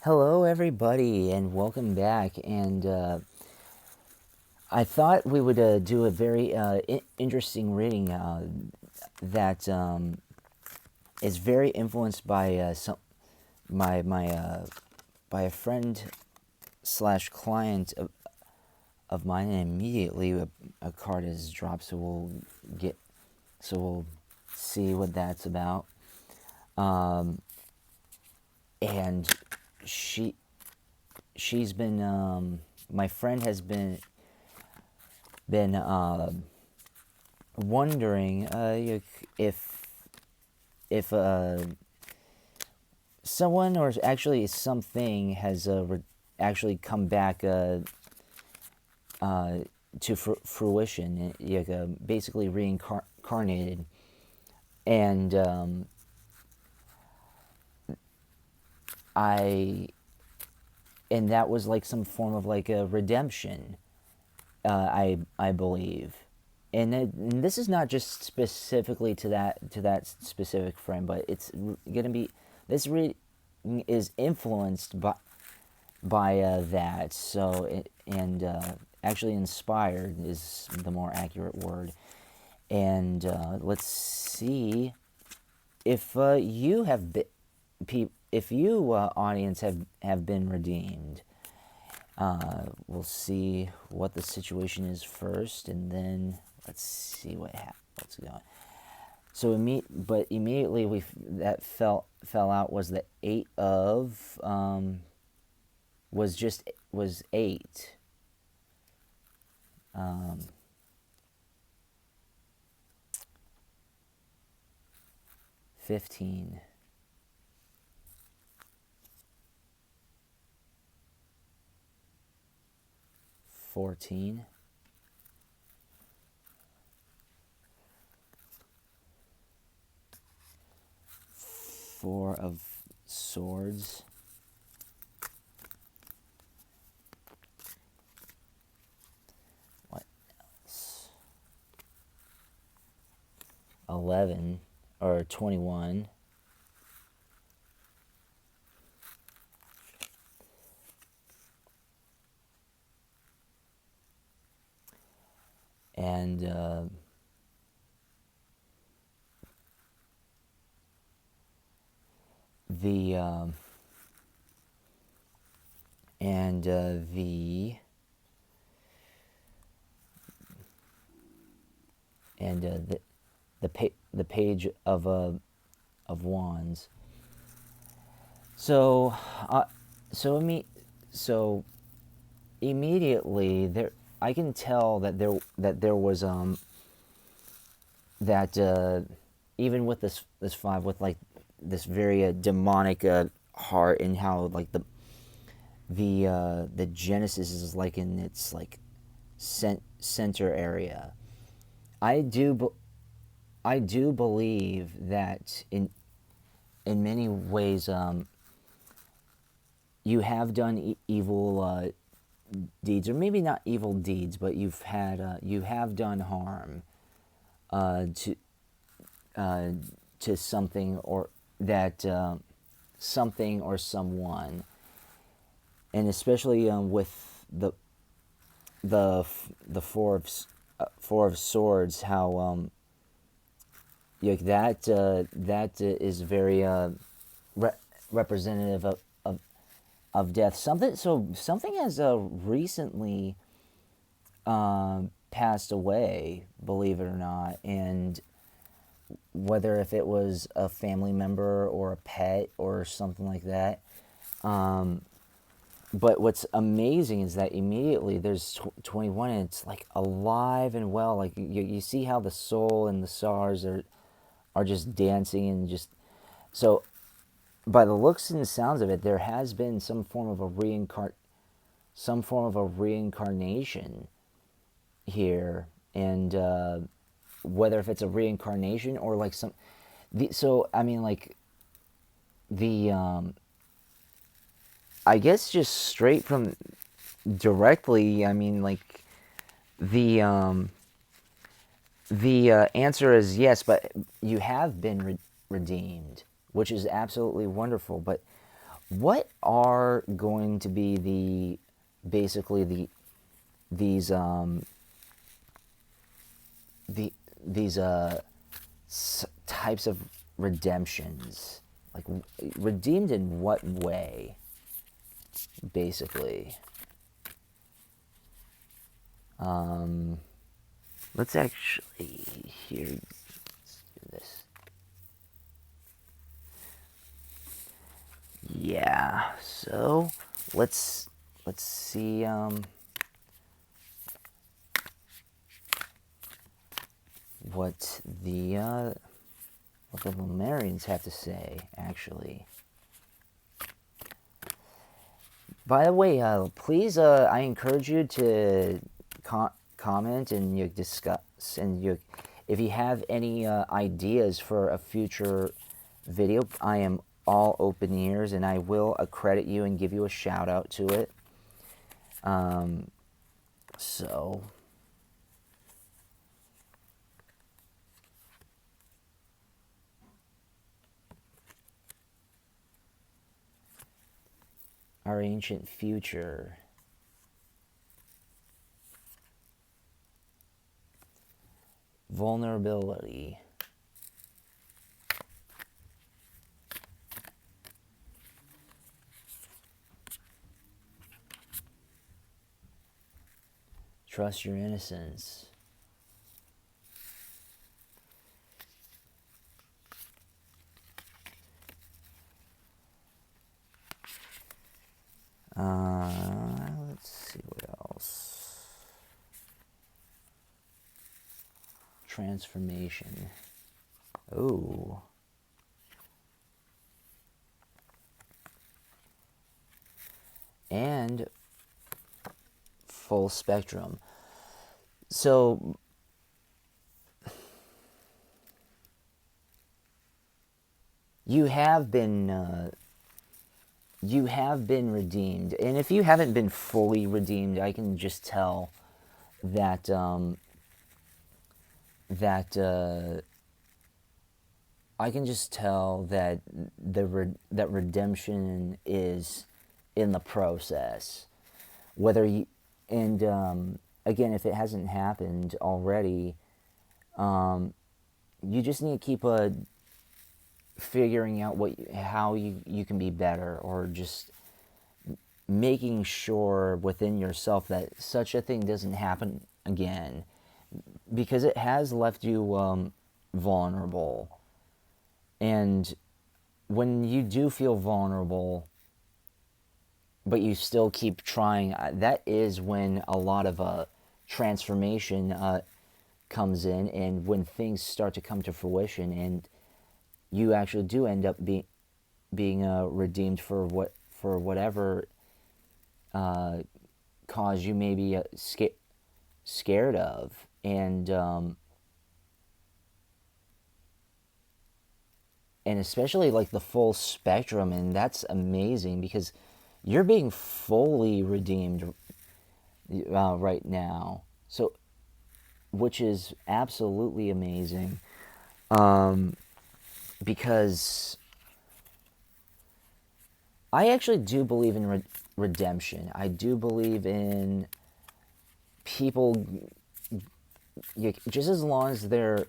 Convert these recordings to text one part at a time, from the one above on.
Hello, everybody, and welcome back. And I thought we would do a very interesting reading that is very influenced by my by a friend slash client of mine. And immediately a card is dropped, so we'll see what that's about. And she she's been my friend has been wondering if someone or actually something has actually come back to fruition, basically reincarnated, and I and that was like some form of like a redemption. I believe, and this is not just specifically to that specific friend, but it's gonna be this is influenced by that. So and actually inspired is the more accurate word. And let's see if you have been, if you audience have been redeemed. We'll see what the situation is first, and then let's see what's going. So but immediately that fell out was the 8 of was 8. Um, 15, 14, 4 of swords, what else? 11 or 21, and the and the page of wands. So so imme- so immediately there I can tell that there was that even with this 5, with like this very demonic heart, and how like the Genesis is like in its like center area. I do I do believe that in many ways you have done evil deeds, or maybe not evil deeds, but you have done harm uh, to uh, to something, or that something or someone, and especially with the 4 of swords, how that is very re- representative of death. Something has recently passed away, believe it or not, and whether if it was a family member or a pet or something like that. But what's amazing is that immediately there's 21, and it's like alive and well. Like you see how the soul and the stars are just dancing, and just so by the looks and sounds of it, there has been some form of a reincarnation here. And whether if it's a reincarnation or like so I mean, like the I guess just straight from directly, I mean, like the answer is yes, but you have been redeemed, which is absolutely wonderful. But what are going to be basically these the these types of redemptions? Like, redeemed in what way, basically? Let's actually let's do this. Yeah, so let's see what the Lemurians have to say, actually. By the way, please, I encourage you to comment and you discuss, and you, if you have any ideas for a future video, I am all open ears, and I will accredit you and give you a shout out to it. So our ancient future. Vulnerability. Trust your innocence. Let's see what else. Transformation. Oh. And full spectrum. So you have been redeemed, and if you haven't been fully redeemed, I can just tell that I can just tell that that redemption is in the process. Whether you, and again, if it hasn't happened already, you just need to keep figuring out how you can be better, or just making sure within yourself that such a thing doesn't happen again, because it has left you vulnerable. And when you do feel vulnerable, but you still keep trying, that is when a lot of transformation comes in, and when things start to come to fruition, and you actually do end up being redeemed for whatever cause you may be scared of. And especially like the full spectrum, and that's amazing, because you're being fully redeemed right now, so, which is absolutely amazing, because I actually do believe in redemption. I do believe in people, just as long as they're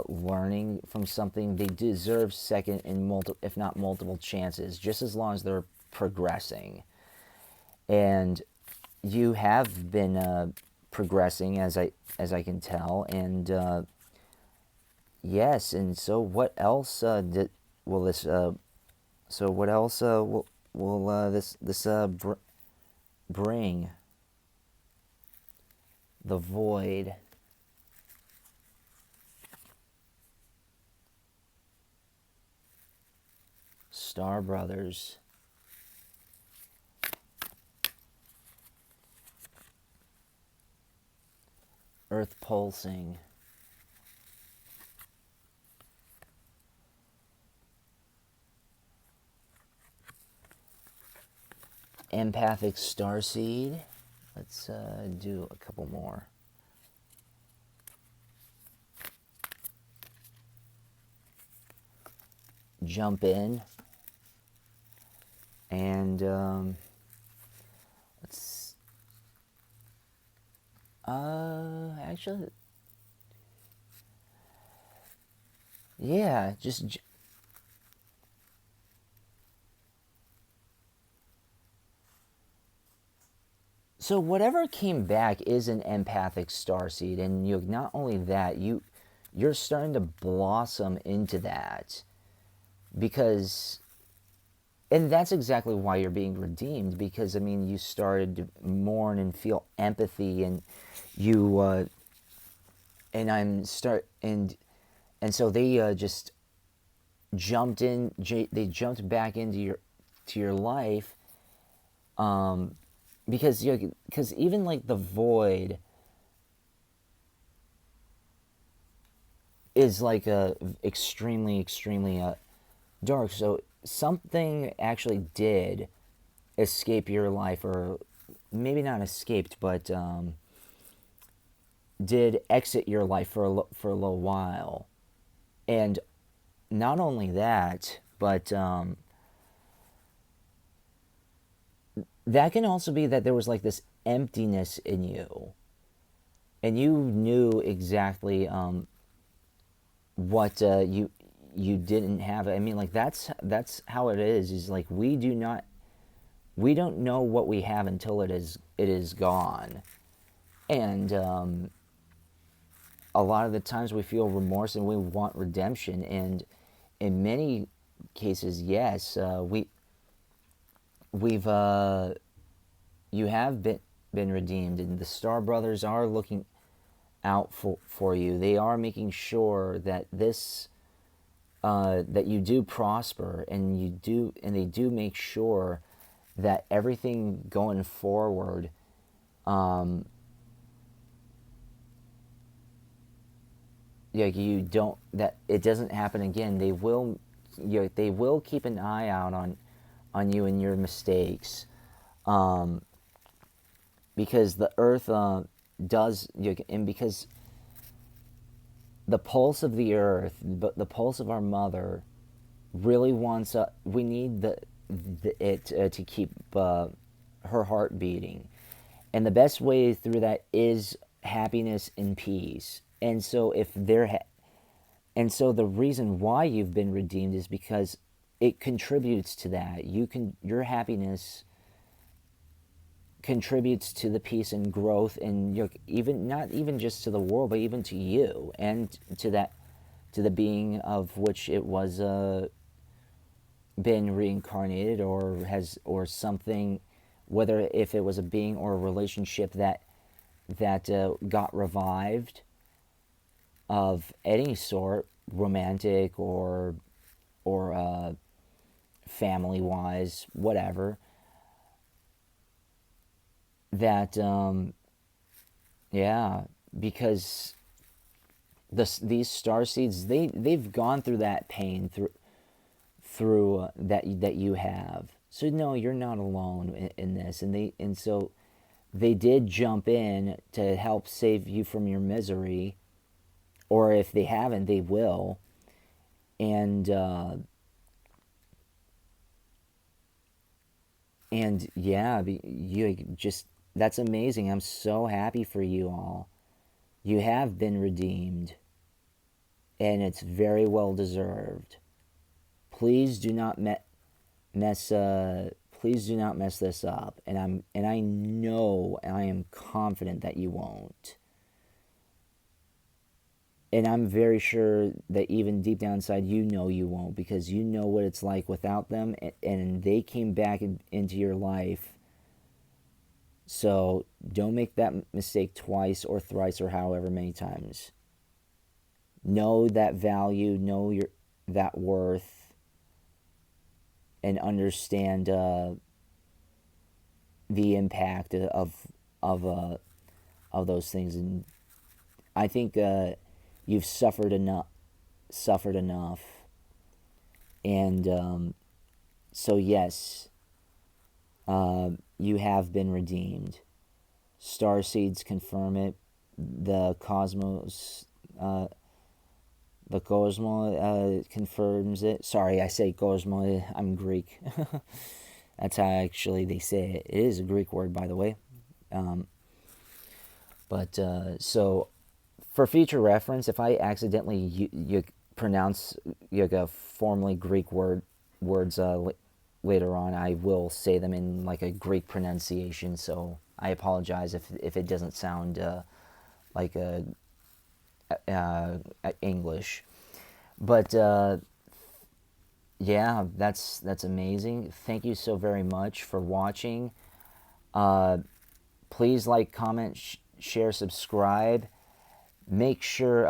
learning from something, they deserve second and if not multiple chances, just as long as they're progressing. And you have been progressing, as I can tell, and yes. And so what else will this so what else will this bring? The void. Star Brothers. Earth pulsing. Empathic starseed. Let's do a couple more. Jump in. And let's actually, yeah, just so whatever came back is an empathic starseed, and you not only that, you're starting to blossom into that because, and that's exactly why you're being redeemed, because I mean you started to mourn and feel empathy, and you and I'm start and so they just jumped in, they jumped back into your to your life, because because even like the void is like a extremely dark. So something actually did escape your life, or maybe not escaped, but did exit your life for for a little while. And not only that, but that can also be that there was like this emptiness in you, and you knew exactly what you didn't have. I mean, like that's how it is. Is like we don't know what we have until it is gone, and a lot of the times we feel remorse and we want redemption, and in many cases, yes, we've you have been redeemed, and the Star Brothers are looking out for you. They are making sure that this that you do prosper, and they do make sure that everything going forward, yeah, you don't that it doesn't happen again. They will, they will keep an eye out on you and your mistakes, um, because the earth does, and because the pulse of the earth, but the pulse of our mother, really wants. We need it to keep her heart beating, and the best way through that is happiness and peace. And so if there, and so the reason why you've been redeemed is because it contributes to that. Your happiness contributes to the peace and growth, and even not even just to the world, but even to you and to that, to the being of which it was been reincarnated, or has, or something, whether if it was a being or a relationship that got revived, of any sort, romantic or family wise, whatever, that yeah, because these star seeds, they've gone through that pain through that you have. So no, you're not alone in this, and so they did jump in to help save you from your misery, or if they haven't, they will. And yeah, you just, that's amazing. I'm so happy for you all. You have been redeemed, and it's very well deserved. Please do not mess please do not mess this up, and I know, and I am confident that you won't. And I'm very sure that even deep down inside, you know you won't, because you know what it's like without them, and they came back into your life. So don't make that mistake twice or thrice or however many times. Know that value, know your that worth, and understand the impact of those things. And I think you've suffered enough, and so yes, you have been redeemed. Star seeds confirm it. The cosmos, the cosmo confirms it. Sorry, I say cosmo. I'm Greek. That's how actually they say it. It is a Greek word, by the way. Um, so for future reference, if I accidentally pronounce formally Greek words later on, I will say them in like a Greek pronunciation. So I apologize if it doesn't sound like English. But yeah, that's amazing. Thank you so very much for watching. Uh, Please like, comment, share, subscribe. Make sure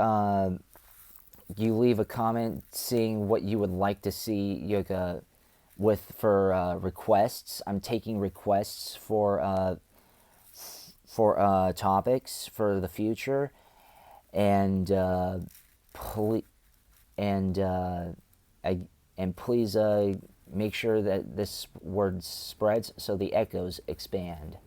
you leave a comment saying what you would like to see yoga with for requests. I'm taking requests for topics for the future, and please and I, and please make sure that this word spreads so the echoes expand.